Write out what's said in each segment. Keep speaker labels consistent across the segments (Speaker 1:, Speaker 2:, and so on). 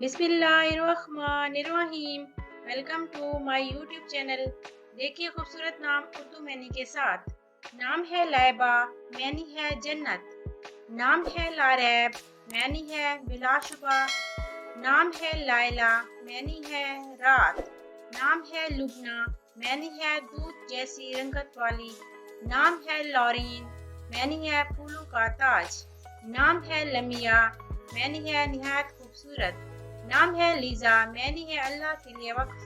Speaker 1: بسم اللہ الرحمن الرحیم۔ Welcome to my YouTube channel. دیکھیے خوبصورت نام اردو معنی کے ساتھ۔ نام ہے لائبہ، معنی ہے جنت۔ نام ہے لاریب، معنی ہے بلا شبہ۔ نام ہے لائلہ، معنی ہے رات۔ نام ہے لبنہ، معنی ہے دودھ جیسی رنگت والی۔ نام ہے لورین، معنی ہے پھولوں کا تاج۔ نام ہے لمیہ، معنی ہے نہایت خوبصورت۔ نام ہے لیزا، معنی ہے اللہ کے لیے وقف۔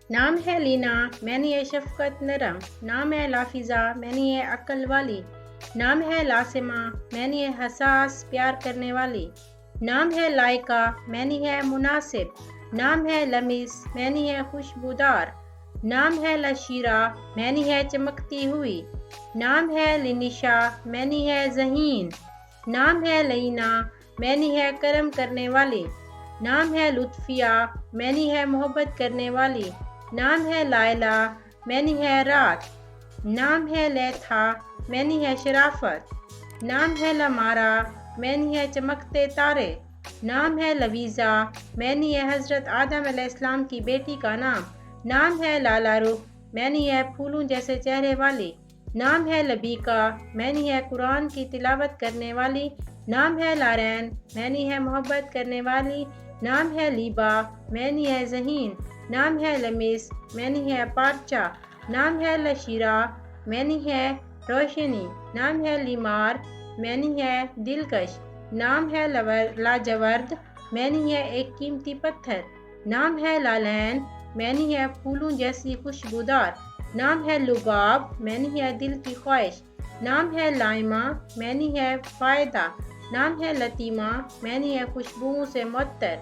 Speaker 1: نام ہے لینا، معنی ہے شفقت نرم۔ نام ہے لافظہ، معنی ہے عقل والی۔ نام ہے لاسمہ، معنی ہے حساس پیار کرنے والی۔ نام ہے لائقہ، معنی ہے مناسب۔ نام ہے لمس، معنی ہے خوشبودار۔ نام ہے لشیرہ، معنی ہے چمکتی ہوئی۔ نام ہے لنشا، معنی ہے ذہین۔ نام ہے لینا، معنی ہے کرم کرنے والی۔ نام ہے لطفیہ، معنی ہے محبت کرنے والی۔ نام ہے لائلہ، معنی ہے رات۔ نام ہے لیتھا، معنی ہے شرافت۔ نام ہے لمارا، معنی ہے چمکتے تارے۔ نام ہے لویزا، معنی ہے حضرت آدم علیہ السلام کی بیٹی کا نام۔ نام ہے لالا رخ، معنی ہے پھولوں جیسے چہرے والی۔ نام ہے لبیکا، معنی ہے قرآن کی تلاوت کرنے والی۔ نام ہے لارین، معنی ہے محبت کرنے والی۔ نام ہے لیبا، معنی ہے ذہین۔ نام ہے لمس، معنی ہے پارچہ۔ نام ہے لشیرہ، معنی ہے روشنی۔ نام ہے لیمار، معنی ہے دلکش۔ نام ہے لاجورد، معنی ہے ایک قیمتی پتھر۔ نام ہے لالین، معنی ہے پھولوں جیسی خوشبودار۔ نام ہے لباب، معنی ہے دل کی خواہش۔ نام ہے لائمہ، معنی ہے فائدہ۔ نام ہے لطیمہ، معنی ہے خوشبوؤں سے معطر۔